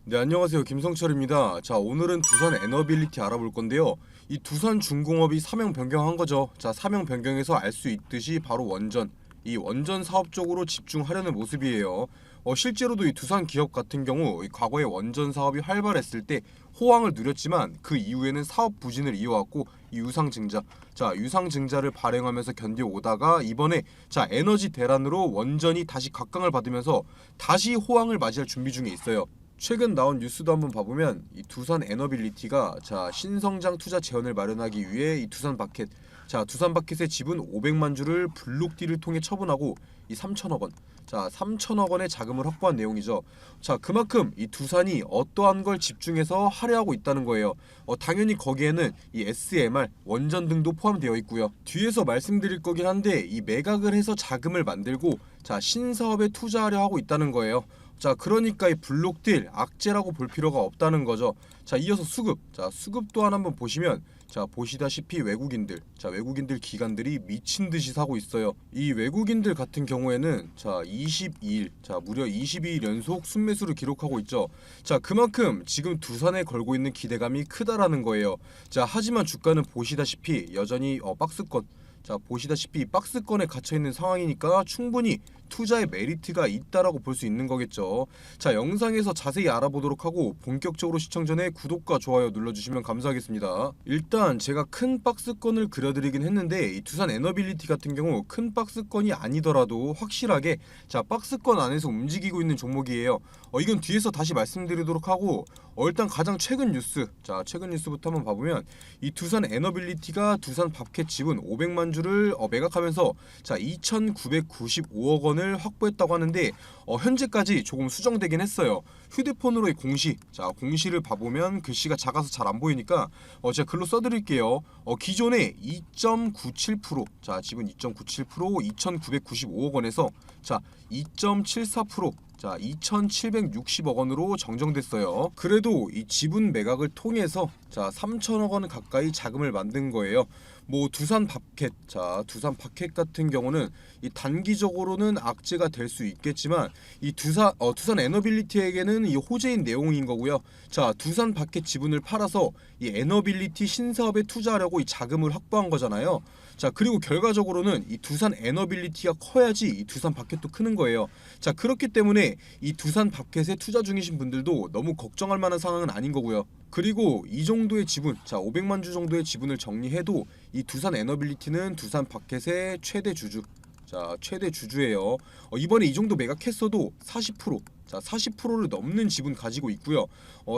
네, 안녕하세요. 김성철입니다. 자, 오늘은 두산 에너빌리티 알아볼 건데요. 이 두산중공업이 사명 변경한 거죠. 자, 사명 변경에서 알 수 있듯이 바로 원전, 이 원전 사업 쪽으로 집중하려는 모습이에요. 실제로도 이 두산 기업 같은 경우 이 과거에 원전 사업이 활발했을 때 호황을 누렸지만 그 이후에는 사업 부진을 이어왔고 이 유상증자, 자, 유상증자를 발행하면서 견뎌오다가 이번에 자, 에너지 대란으로 원전이 다시 각광을 받으면서 다시 호황을 맞이할 준비 중에 있어요. 최근 나온 뉴스도 한번 봐보면 이 두산 에너빌리티가 자, 신성장 투자 재원을 마련하기 위해 이 두산 바켓, 자, 두산 바켓의 지분 500만 주를 블록딜을 통해 처분하고 이 3천억 원, 자, 3천억 원의 자금을 확보한 내용이죠. 자, 그만큼 이 두산이 어떠한 걸 집중해서 하려 하고 있다는 거예요. 당연히 거기에는 이 SMR, 원전 등도 포함되어 있고요. 뒤에서 말씀드릴 거긴 한데 이 매각을 해서 자금을 만들고 자, 신사업에 투자하려 하고 있다는 거예요. 자, 그러니까 이 블록딜 악재라고 볼 필요가 없다는 거죠. 자, 이어서 수급. 자, 수급 또한 한번 보시면 자, 보시다시피 외국인들, 자, 외국인들 기관들이 미친 듯이 사고 있어요. 이 외국인들 같은 경우에는 자, 22일, 자, 무려 22일 연속 순매수를 기록하고 있죠. 자, 그만큼 지금 두산에 걸고 있는 기대감이 크다라는 거예요. 자, 하지만 주가는 보시다시피 여전히 박스권, 자, 보시다시피 박스권에 갇혀있는 상황이니까 충분히 투자의 메리트가 있다라고 볼 수 있는 거겠죠. 자, 영상에서 자세히 알아보도록 하고 본격적으로 시청 전에 구독과 좋아요 눌러주시면 감사하겠습니다. 일단 제가 큰 박스권을 그려드리긴 했는데 이 두산 에너빌리티 같은 경우 큰 박스권이 아니더라도 확실하게 자, 박스권 안에서 움직이고 있는 종목이에요. 이건 뒤에서 다시 말씀드리도록 하고 일단 가장 최근 뉴스, 자, 최근 뉴스부터 한번 봐보면 이 두산 에너빌리티가 두산 밥캣 지분 500만 주를 매각하면서 자, 2,995억 원을 확보했다고 하는데 현재까지 조금 수정되긴 했어요. 휴대폰으로의 공시, 자, 공시를 봐보면 글씨가 작아서 잘 안 보이니까 제가 글로 써드릴게요. 기존에 2.97%, 자, 지분 2.97%, 2,995억 원에서 자, 2.74%, 자, 2,760억 원으로 정정됐어요. 그래도 이 지분 매각을 통해서 자, 3천억 원 가까이 자금을 만든 거예요. 뭐 두산 밥캣, 자, 두산 밥캣 같은 경우는 이 단기적으로는 악재가 될 수 있겠지만 이 두산 에너빌리티에게는 이 호재인 내용인 거고요. 자, 두산 밥캣 지분을 팔아서 이 에너빌리티 신사업에 투자하려고 이 자금을 확보한 거잖아요. 자, 그리고 결과적으로는 이 두산 에너빌리티가 커야지 이 두산 밥캣도 크는 거예요. 자, 그렇기 때문에 이 두산 밥캣에 투자 중이신 분들도 너무 걱정할 만한 상황은 아닌 거고요. 그리고 이 정도의 지분, 자, 500만 주 정도의 지분을 정리해도 이 두산 에너빌리티는 두산 밥캣의 최대 주주, 자, 최대 주주예요. 이번에 이 정도 매각했어도 40%, 자, 40%를 넘는 지분 가지고 있고요.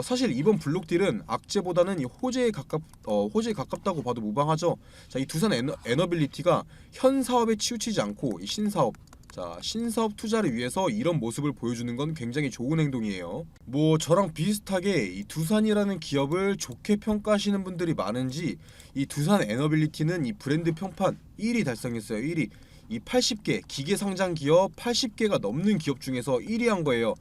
사실 이번 블록딜은 악재보다는 이 호재에 가깝다고 봐도 무방하죠. 자, 이 두산 에너빌리티가 현 사업에 치우치지 않고 이 신사업, 자, 신사업 투자를 위해서 이런 모습을 보여주는 건 굉장히 좋은 행동이에요. 뭐 저랑 비슷하게 이 두산이라는 기업을 좋게 평가하시는 분들이 많은지 이 두산 에너빌리티는 이 브랜드 평판 1위 달성했어요. 1위. 이 80개 기계 상장 기업 80개가 넘는 기업 중에서 1위 한 거예요.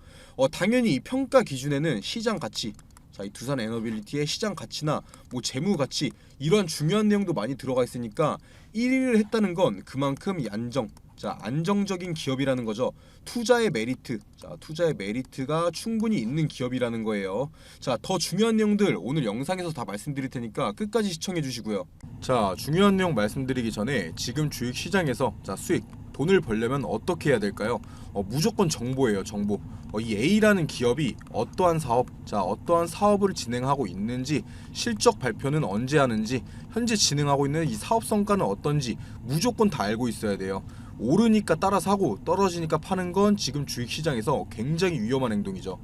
당연히 이 평가 기준에는 시장 가치, 자, 이 두산 에너빌리티의 시장 가치나 뭐 재무 가치 이러한 중요한 내용도 많이 들어가 있으니까 1위를 했다는 건 그만큼 이 자, 안정적인 기업이라는 거죠. 투자의 메리트, 자, 투자의 메리트가 충분히 있는 기업이라는 거예요. 자, 더 중요한 내용들 오늘 영상에서 다 말씀드릴 테니까 끝까지 시청해 주시고요. 자, 중요한 내용 말씀드리기 전에 지금 주식 시장에서 자, 수익, 돈을 벌려면 어떻게 해야 될까요? 무조건 정보예요, 정보. 이 A라는 기업이 어떠한 사업, 자, 어떠한 사업을 진행하고 있는지, 실적 발표는 언제 하는지, 현재 진행하고 있는 이 사업 성과는 어떤지 무조건 다 알고 있어야 돼요. 오르니까 따라 사고 떨어지니까 파는 건 지금 주식시장에서 굉장히 위험한 행동이죠.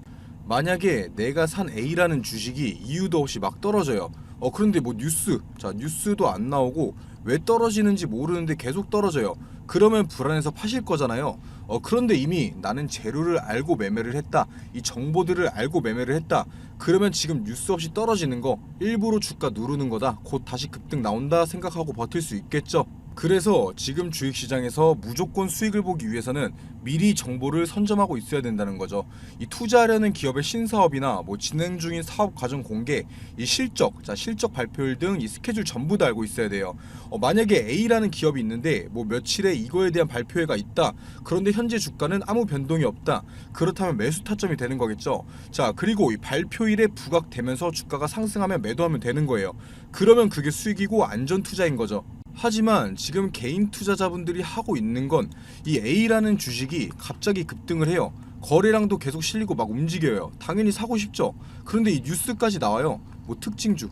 만약에 내가 산 A라는 주식이 이유도 없이 막 떨어져요. 그런데 뭐 뉴스도 안 나오고 왜 떨어지는지 모르는데 계속 떨어져요. 그러면 불안해서 파실 거잖아요. 그런데 이미 나는 재료를 알고 매매를 했다, 이 정보들을 알고 매매를 했다, 그러면 지금 뉴스 없이 떨어지는 거 일부러 주가 누르는 거다, 곧 다시 급등 나온다 생각하고 버틸 수 있겠죠. 그래서 지금 주식시장에서 무조건 수익을 보기 위해서는 미리 정보를 선점하고 있어야 된다는 거죠. 이 투자하려는 기업의 신사업이나 뭐 진행 중인 사업 과정 공개, 이 실적, 실적 발표일 등 이 스케줄 전부 다 알고 있어야 돼요. 만약에 A라는 기업이 있는데 뭐 며칠에 이거에 대한 발표회가 있다. 그런데 현재 주가는 아무 변동이 없다. 그렇다면 매수 타점이 되는 거겠죠. 자, 그리고 이 발표일에 부각되면서 주가가 상승하면 매도하면 되는 거예요. 그러면 그게 수익이고 안전 투자인 거죠. 하지만 지금 개인 투자자분들이 하고 있는 건 이 A라는 주식이 갑자기 급등을 해요. 거래량도 계속 실리고 막 움직여요. 당연히 사고 싶죠. 그런데 이 뉴스까지 나와요. 뭐 특징주,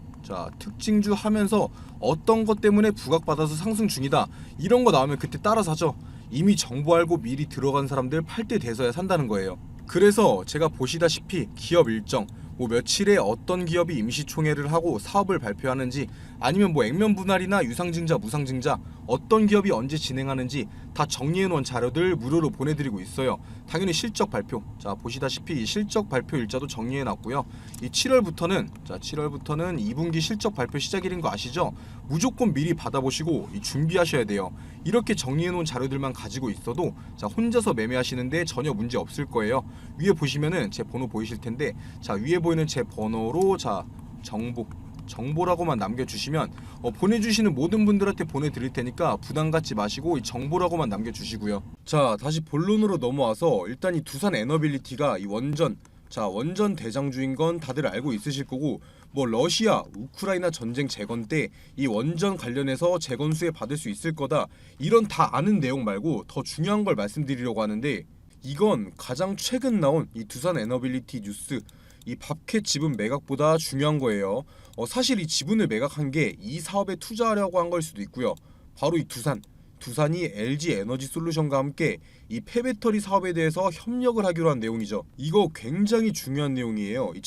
특징주 하면서 어떤 것 때문에 부각받아서 상승 중이다, 이런 거 나오면 그때 따라 사죠. 이미 정보 알고 미리 들어간 사람들 팔 때 돼서야 산다는 거예요. 그래서 제가 보시다시피 기업 일정, 뭐 며칠에 어떤 기업이 임시총회를 하고 사업을 발표하는지, 아니면 뭐 액면 분할이나 유상증자, 무상증자 어떤 기업이 언제 진행하는지 다 정리해놓은 자료들 무료로 보내드리고 있어요. 당연히 실적 발표, 보시다시피 이 실적 발표 일자도 정리해놨고요. 이 7월부터는 2분기 실적 발표 시작일인 거 아시죠? 무조건 미리 받아보시고 준비하셔야 돼요. 이렇게 정리해놓은 자료들만 가지고 있어도 혼자서 매매하시는데 전혀 문제 없을 거예요. 위에 보시면은 제 번호 보이실 텐데, 위에 보이는 제 번호로 정보라고만 남겨주시면 보내주시는 모든 분들한테 보내드릴 테니까 부담 갖지 마시고 이 정보라고만 남겨주시고요. 자, 다시 본론으로 넘어와서 일단 이 두산 에너빌리티가 이 원전 대장주인 건 다들 알고 있으실 거고, 뭐 러시아, 우크라이나 전쟁 재건 때 이 원전 관련해서 재건 수혜 받을 수 있을 거다, 이런 다 아는 내용 말고 더 중요한 걸 말씀드리려고 하는데, 이건 가장 최근 나온 이 두산 에너빌리티 뉴스, 이 밥캣 지분 매각보다 중요한 거예요. 사실 이 지분을 매각한 게 이 사업에 투자하려고 한 걸 수도 있고요. 바로 이 두산이 LG 에너지 솔루션과 함께 이 폐배터리 사업에 대해서 협력을 하기로 한 내용이죠. 이거 굉장히 중요한 내용이에요. 이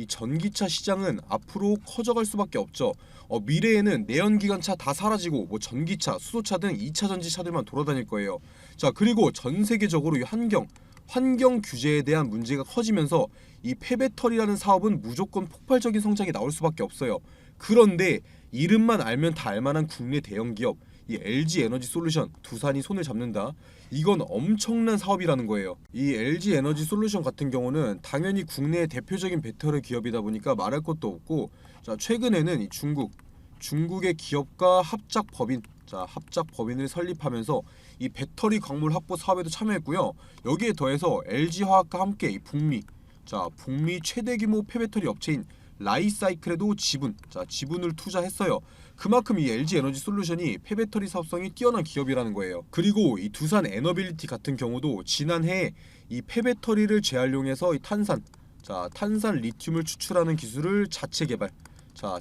전기차 시장은 앞으로 커져갈 수밖에 없죠. 미래에는 내연기관차 다 사라지고 뭐 전기차, 수소차 등 2차 전지 차들만 돌아다닐 거예요. 자, 그리고 전 세계적으로 이 환경 규제에 대한 문제가 커지면서 이 폐배터리라는 사업은 무조건 폭발적인 성장이 나올 수밖에 없어요. 그런데 이름만 알면 다 알만한 국내 대형 기업, 이 LG 에너지 솔루션, 두산이 손을 잡는다. 이건 엄청난 사업이라는 거예요. 이 LG 에너지 솔루션 같은 경우는 당연히 국내의 대표적인 배터리 기업이다 보니까 말할 것도 없고, 최근에는 이 중국의 기업과 합작법인을 설립하면서 이 배터리 광물 확보 사업에도 참여했고요. 여기에 더해서 LG화학과 함께 이 북미 최대 규모 폐배터리 업체인 라이사이클에도 지분을 투자했어요. 그만큼 이 LG 에너지 솔루션이 폐배터리 사업성이 뛰어난 기업이라는 거예요. 그리고 이 두산 에너빌리티 같은 경우도 지난해 이 폐배터리를 재활용해서 이 탄산 리튬을 추출하는 기술을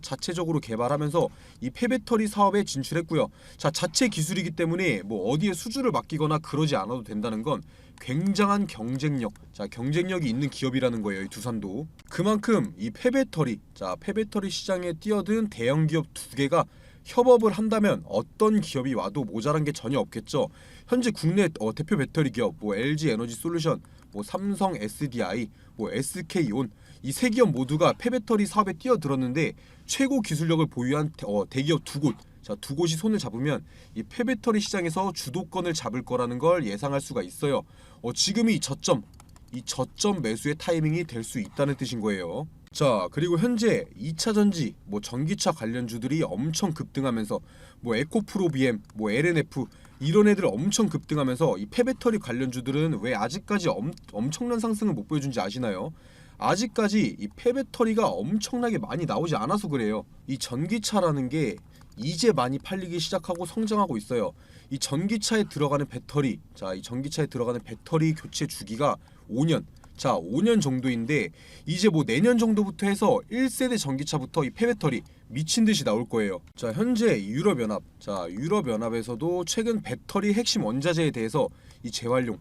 자체적으로 개발하면서 이 폐배터리 사업에 진출했고요. 자체 기술이기 때문에 뭐 어디에 수주를 맡기거나 그러지 않아도 된다는 건 굉장한 경쟁력이 있는 기업이라는 거예요. 이 두산도. 그만큼 이 폐배터리 시장에 뛰어든 대형 기업 두 개가 협업을 한다면 어떤 기업이 와도 모자란 게 전혀 없겠죠. 현재 국내 대표 배터리 기업, 뭐 LG 에너지 솔루션, 뭐 삼성 SDI, 뭐 SK온, 이 세 기업 모두가 폐배터리 사업에 뛰어들었는데 최고 기술력을 보유한 대기업 두 곳이 손을 잡으면 이 폐배터리 시장에서 주도권을 잡을 거라는 걸 예상할 수가 있어요. 지금이 이 저점 매수의 타이밍이 될 수 있다는 뜻인 거예요. 자, 그리고 현재 2차 전지, 뭐 전기차 관련주들이 엄청 급등하면서 뭐 에코프로비엠, 뭐 LNF 이런 애들 엄청 급등하면서 이 폐배터리 관련주들은 왜 아직까지 엄청난 상승을 못 보여준지 아시나요? 아직까지 이 폐배터리가 엄청나게 많이 나오지 않아서 그래요. 이 전기차라는 게 이제 많이 팔리기 시작하고 성장하고 있어요. 이 전기차에 들어가는 배터리, 교체 주기가 5년 정도인데, 이제 뭐 내년 정도부터 해서 1세대 전기차부터 이 폐배터리 미친듯이 나올 거예요. 현재 유럽연합에서도 최근 배터리 핵심 원자재에 대해서 이 재활용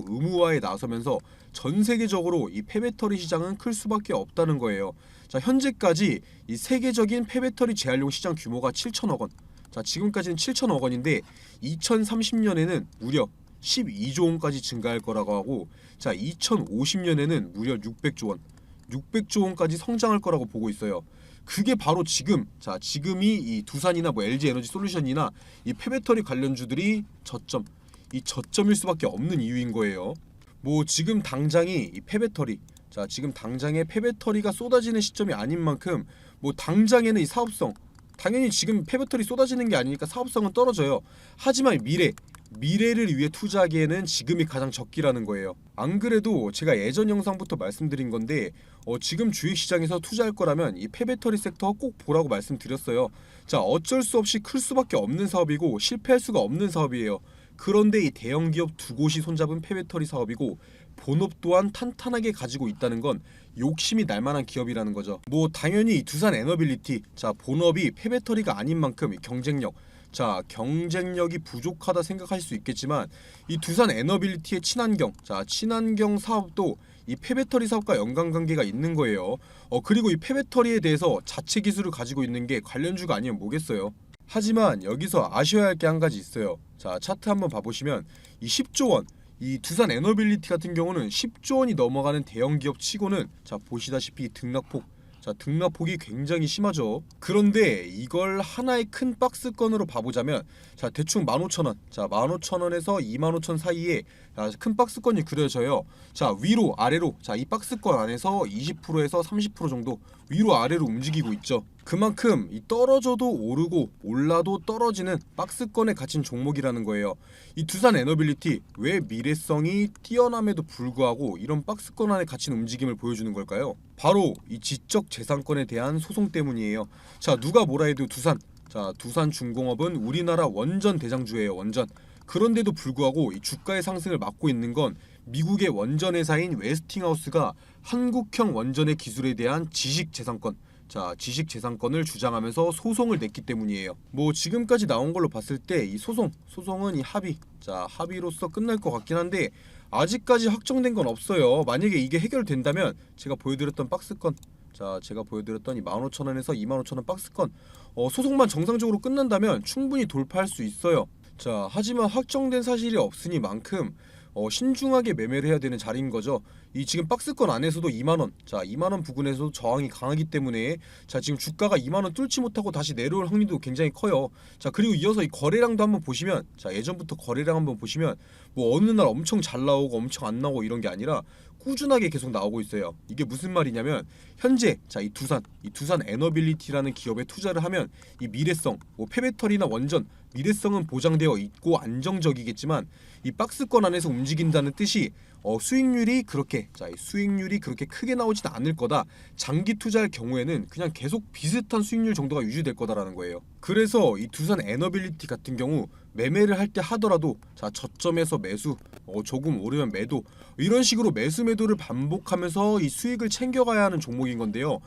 의무화에 나서면서 전 세계적으로 이 폐배터리 시장은 클 수밖에 없다는 거예요. 현재까지 이 세계적인 폐배터리 재활용 시장 규모가 7천억 원. 지금까지는 7천억 원인데 2030년에는 무려 12조 원까지 증가할 거라고 하고, 2050년에는 무려 600조 원까지 성장할 거라고 보고 있어요. 그게 바로 지금이 이 두산이나 뭐 LG 에너지 솔루션이나 이 폐배터리 관련주들이 이 저점일 수밖에 없는 이유인 거예요. 뭐 지금 당장이 이 폐배터리, 지금 당장에 폐배터리가 쏟아지는 시점이 아닌 만큼 뭐 당장에는 이 사업성, 당연히 지금 폐배터리 쏟아지는 게 아니니까 사업성은 떨어져요. 하지만 미래를 위해 투자하기에는 지금이 가장 적기라는 거예요. 안 그래도 제가 예전 영상부터 말씀드린 건데 지금 주식시장에서 투자할 거라면 이 폐배터리 섹터 꼭 보라고 말씀드렸어요. 어쩔 수 없이 클 수밖에 없는 사업이고 실패할 수가 없는 사업이에요. 그런데 이 대형 기업 두 곳이 손잡은 폐배터리 사업이고 본업 또한 탄탄하게 가지고 있다는 건 욕심이 날 만한 기업이라는 거죠. 뭐 당연히 이 두산 에너빌리티, 본업이 폐배터리가 아닌 만큼 이 경쟁력이 부족하다 생각할 수 있겠지만 이 두산 에너빌리티의 친환경 사업도 이 폐배터리 사업과 연관관계가 있는 거예요. 그리고 이 폐배터리에 대해서 자체 기술을 가지고 있는 게 관련주가 아니면 뭐겠어요. 하지만 여기서 아셔야 할 게 한 가지 있어요. 차트 한번 봐보시면 이 10조 원, 이 두산 에너빌리티 같은 경우는 10조 원이 넘어가는 대형 기업 치고는 보시다시피 등락폭이 굉장히 심하죠. 그런데 이걸 하나의 큰 박스권으로 봐보자면 대충 15,000원, 15,000원에서 25,000원 사이에 큰 박스권이 그려져요. 위로 아래로 이 박스권 안에서 20%에서 30% 정도 위로 아래로 움직이고 있죠. 그만큼 이 떨어져도 오르고 올라도 떨어지는 박스권에 갇힌 종목이라는 거예요. 이 두산 에너빌리티 왜 미래성이 뛰어남에도 불구하고 이런 박스권 안에 갇힌 움직임을 보여주는 걸까요? 바로 이 지적재산권에 대한 소송 때문이에요. 누가 뭐라 해도 두산중공업은 우리나라 원전 대장주예요. 원전. 그런데도 불구하고 이 주가의 상승을 막고 있는 건 미국의 원전 회사인 웨스팅하우스가 한국형 원전의 기술에 대한 지식재산권을 주장하면서 소송을 냈기 때문이에요. 뭐 지금까지 나온 걸로 봤을 때 이 소송은 이 합의로서 끝날 것 같긴 한데 아직까지 확정된 건 없어요. 만약에 이게 해결된다면 제가 보여드렸던 박스권, 제가 보여드렸던 이 15,000원에서 25,000원 박스권 소송만 정상적으로 끝난다면 충분히 돌파할 수 있어요. 하지만 확정된 사실이 없으니만큼 신중하게 매매를 해야 되는 자리인 거죠. 이 지금 박스권 안에서도 2만원, 2만원 부근에서도 저항이 강하기 때문에 지금 주가가 2만원 뚫지 못하고 다시 내려올 확률도 굉장히 커요. 그리고 이어서 이 거래량도 한번 보시면, 예전부터 거래량 한번 보시면 뭐 어느 날 엄청 잘 나오고 엄청 안 나오고 이런 게 아니라 꾸준하게 계속 나오고 있어요. 이게 무슨 말이냐면 현재 이 두산 에너빌리티라는 기업에 투자를 하면 이 미래성, 뭐 폐배터리나 원전 미래성은 보장되어 있고 안정적이겠지만 이 박스권 안에서 움직인다는 뜻이 수익률이 그렇게 크게 나오지는 않을 거다. 장기 투자할 경우에는 그냥 계속 비슷한 수익률 정도가 유지될 거다라는 거예요. 그래서 이 두산 에너빌리티 같은 경우 매매를 할 때 하더라도 저점에서 매수, 조금 오르면 매도, 이런 식으로 매수매도를 반복하면서 이 수익을 챙겨가야 하는 종목인 건데요.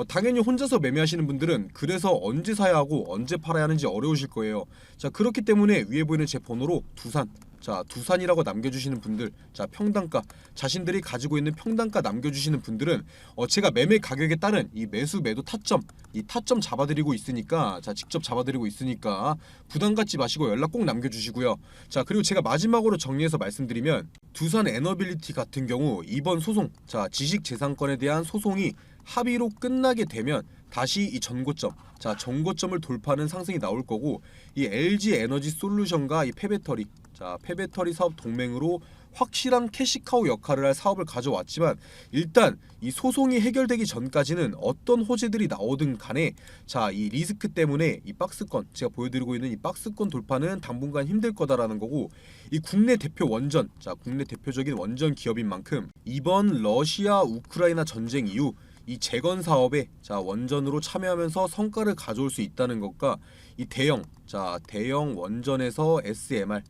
당연히 혼자서 매매하시는 분들은 그래서 언제 사야 하고 언제 팔아야 하는지 어려우실 거예요. 그렇기 때문에 위에 보이는 제 번호로 두산이라고 남겨주시는 분들, 평단가, 자신들이 가지고 있는 평단가 남겨주시는 분들은 제가 매매 가격에 따른 이 매수 매도 타점 잡아드리고 있으니까, 직접 잡아드리고 있으니까 부담 갖지 마시고 연락 꼭 남겨주시고요. 그리고 제가 마지막으로 정리해서 말씀드리면 두산 에너빌리티 같은 경우 이번 소송, 지식재산권에 대한 소송이 합의로 끝나게 되면 다시 이 전고점을 돌파하는 상승이 나올 거고, 이 LG 에너지 솔루션과 이 폐배터리 사업 동맹으로 확실한 캐시카우 역할을 할 사업을 가져왔지만 일단 이 소송이 해결되기 전까지는 어떤 호재들이 나오든 간에 이 리스크 때문에 이 박스권, 제가 보여드리고 있는 이 박스권 돌파는 당분간 힘들 거다라는 거고, 이 국내 대표적인 원전 기업인 만큼 이번 러시아 우크라이나 전쟁 이후 이 재건 사업에 원전으로 참여하면서 성과를 가져올 수 있다는 것과 이 대형 원전에서 SMR,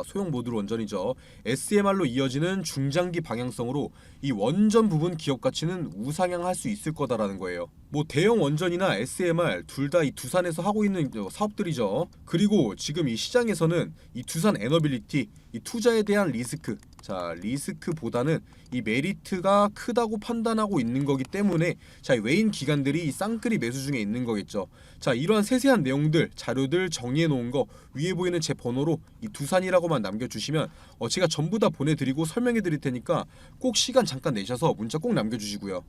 소형 모듈 원전이죠. SMR로 이어지는 중장기 방향성으로 이 원전 부분 기업 가치는 우상향할 수 있을 거다라는 거예요. 뭐 대형 원전이나 SMR 둘 다 이 두산에서 하고 있는 사업들이죠. 그리고 지금 이 시장에서는 이 두산 에너빌리티 이 투자에 대한 리스크보다는 이 메리트가 크다고 판단하고 있는 거기 때문에 외인 기관들이 이 쌍끌이 매수 중에 있는 거겠죠. 이러한 세세한 내용들, 자료들 정리해 놓은 거 위에 보이는 제 번호로 이 두산이라고만 남겨주시면 제가 전부 다 보내드리고 설명해 드릴 테니까 꼭 시간 잠깐 내셔서 문자 꼭 남겨주시고요.